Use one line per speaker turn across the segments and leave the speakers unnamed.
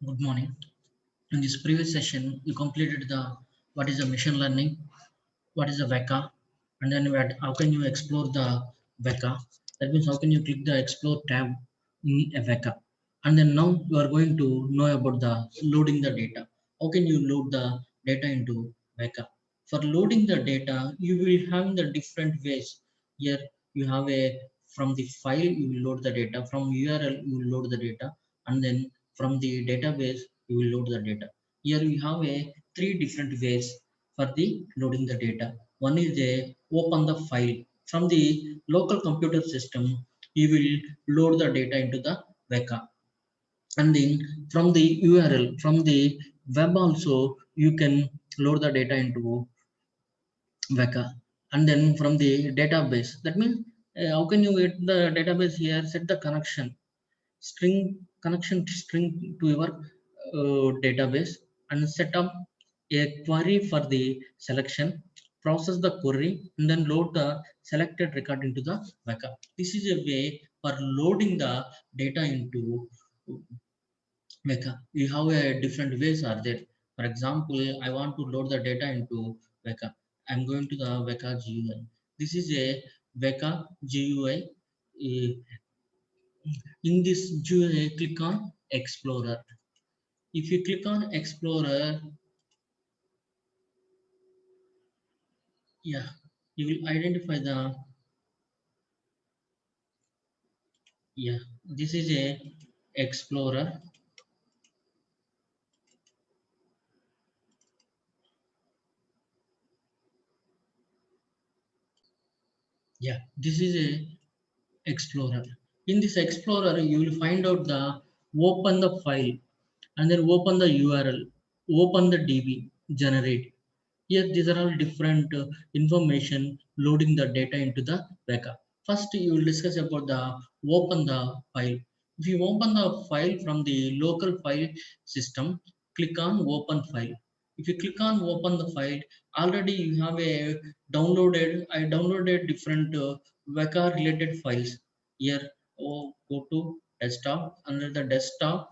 Good morning. In this previous session, we completed the what is the machine learning, what is the WEKA, and then how can you explore the WEKA. That means how can you click the explore tab in a WEKA. And then now you are going to know about the loading the data. How can you load the data into WEKA? For loading the data, you will have the different ways. Here you have a from the file you will load the data, from URL you will load the data, and then from the database you will load the data. Here we have a three different ways for the loading the data. One is a open the file from the local computer system. You will load the data into the WEKA, and then from the URL from the web also you can load the data into WEKA, and then from the database. That means how can you get the database here? Set the connection string to your database and set up a query for the selection, process the query, and then load the selected record into the backup. This is a way for loading the data into backup. We have a different ways are there. For example, I want to load the data into backup. I'm going to the WEKA GUI. This is a WEKA GUI. In this GUI, click on Explorer. If you click on Explorer, yeah, you will identify the, yeah, this is a Explorer. Yeah, this is a Explorer. In this Explorer, you will find out the open the file, and then open the URL, open the DB, generate. Here, these are all different information loading the data into the backup. First, you will discuss about the open the file. If you open the file from the local file system, click on open file. If you click on open the file, already you have a downloaded. I downloaded different WEKA related files. Here, go to desktop. Under the desktop,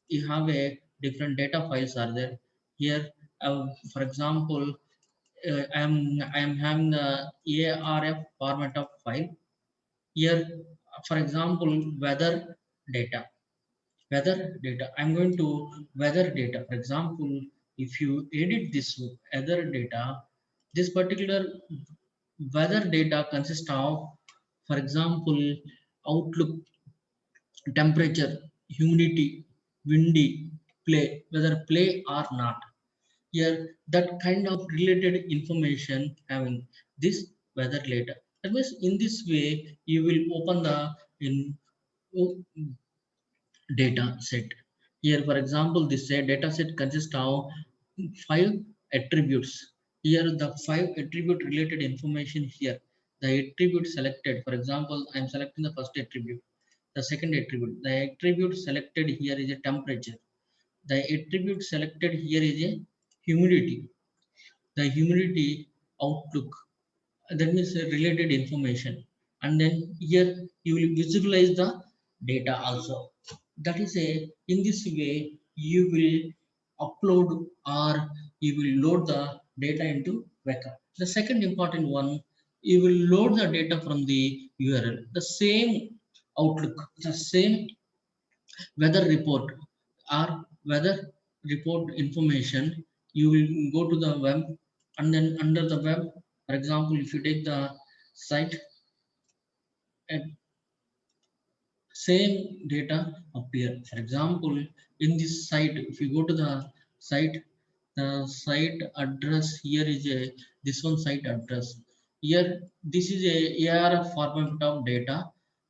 you have a different data files are there. Here, for example, I'm having the ARF format of file. Here, for example, data weather data. I'm going to weather data. For example, if you edit this weather data, this particular weather data consists of, for example, outlook, temperature, humidity, windy, play, whether play or not. Here, that kind of related information having this weather data. That means in this way you will open the in data set. Here, for example, this data set consists of five attributes. Here, the five attribute related information here. The attribute selected, for example, I am selecting the first attribute. The second attribute, the attribute selected here is a temperature. The attribute selected here is a humidity. The humidity outlook, that means related information. And then here you will visualize the data also. That is a, in this way you will upload or you will load the data into WEKA. The second important one, you will load the data from the URL, the same outlook, the same weather report or weather report information. You will go to the web, and then under the web, for example, if you take the site, and same data appear. For example, in this site, if you go to the site address here is a, this one site address. Here, this is a ARF format of data.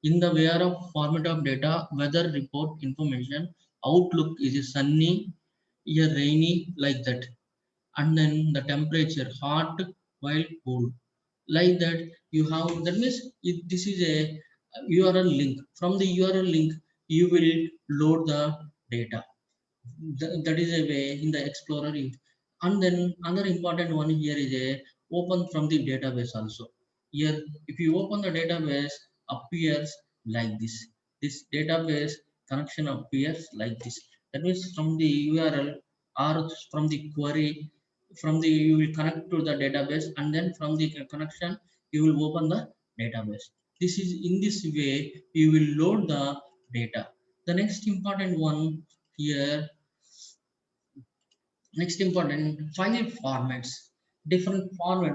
In the ARF format of data, weather report information, outlook is a sunny, here rainy, like that. And then the temperature hot while cold, like that. You have, that means this is a URL link. From the URL link you will load the data. That is a way in the explorer. And then another important one here is a open from the database also. Here, if you open the database, appears like this. This database connection appears like this. That means from the URL or from the query, from the you will connect to the database, and then from the connection you will open the database. This is in this way you will load the data. The next important one here, next important file formats. Different format.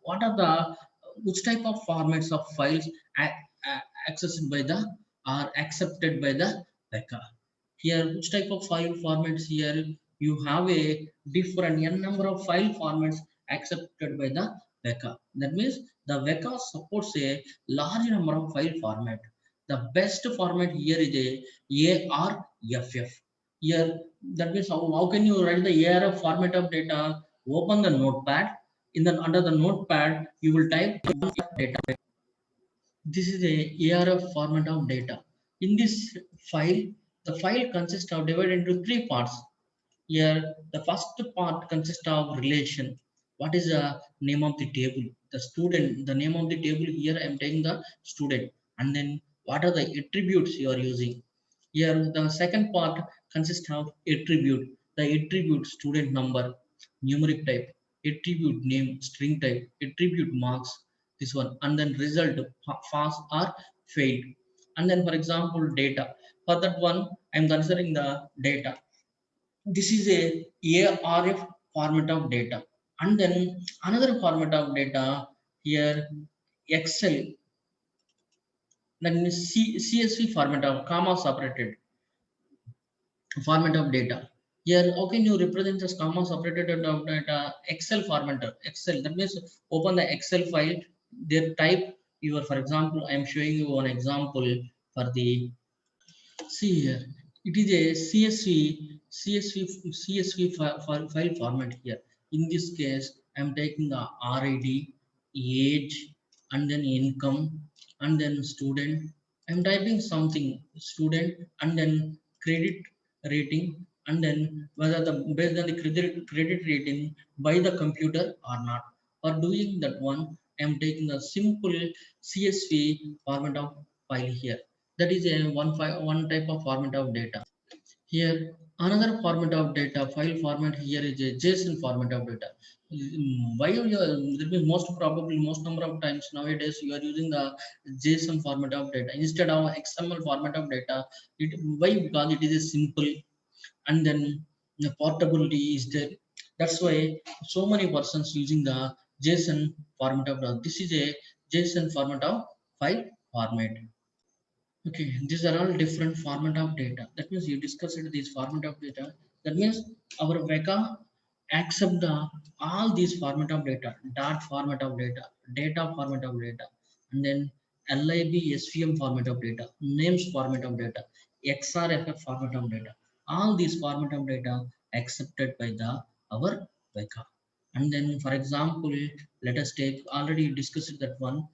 What are the which type of formats of files accessed by the are accepted by the WEKA? Here, which type of file formats here? You have a different n number of file formats accepted by the WEKA. That means the WEKA supports a large number of file format. The best format here is a ARFF. Here, that means how can you write the ARF format of data? Open the notepad. In the under the notepad, you will type data. This is a ARF format of data. In this file, the file consists of divided into three parts. Here, the first part consists of relation. What is the name of the table? The student, the name of the table here I am taking the student. And then what are the attributes you are using? Here, the second part consists of attribute. The attribute student number, numeric type, attribute name, string type, attribute marks, this one, and then result, pass or failed. And then, for example, data. For that one, I am considering the data. This is a ARF format of data. And then another format of data here, Excel, then CSV format of comma separated format of data. Here, how can you represent this comma separated of data? Excel format. Excel. That means open the Excel file. There type your, for example, I am showing you one example for the. See here, it is a CSV file format here. In this case, I am taking the RID, age, and then income, and then student. I am typing something student, and then credit rating, and then whether the based on the credit rating by the computer or not. For doing that one, I am taking a simple CSV format of file here. That is a one type of format of data. Here, another format of data, file format here is a JSON format of data. Why you there will most probably most number of times nowadays you are using the JSON format of data instead of XML format of data. Why? Because it is a simple, and then the portability is there. That's why so many persons using the JSON format of data. This is a JSON format of file format. Okay, these are all different format of data. That means you discussed this format of data. That means our WEKA accept the all these format of data, dot format of data format of data, and then lib svm format of data, names format of data, xrff format of data. All these format of data accepted by the our WEKA. And then, for example, let us take already discussed that one.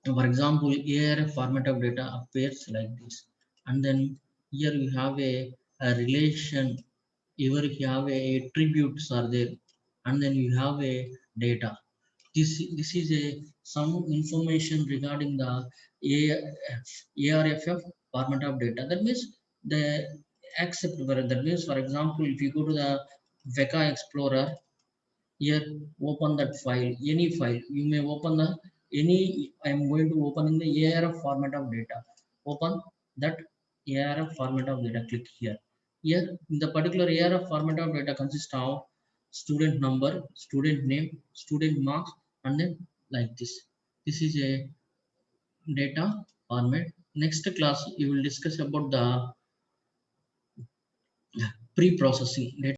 For example, ARF format of data appears like this, and then here you have a relation, here you have a attributes are there, and then you have a data. This is a some information regarding the ARFF format of data. That means the accept. That means, for example, if you go to the WEKA Explorer, here open that file, any file you may open the any. I am going to open in the ARF format of data. Open that ARF format of data, click here. Here in the particular ARF format of data consists of student number, student name, student marks, and then like this. This is a data format. Next class you will discuss about the pre-processing data.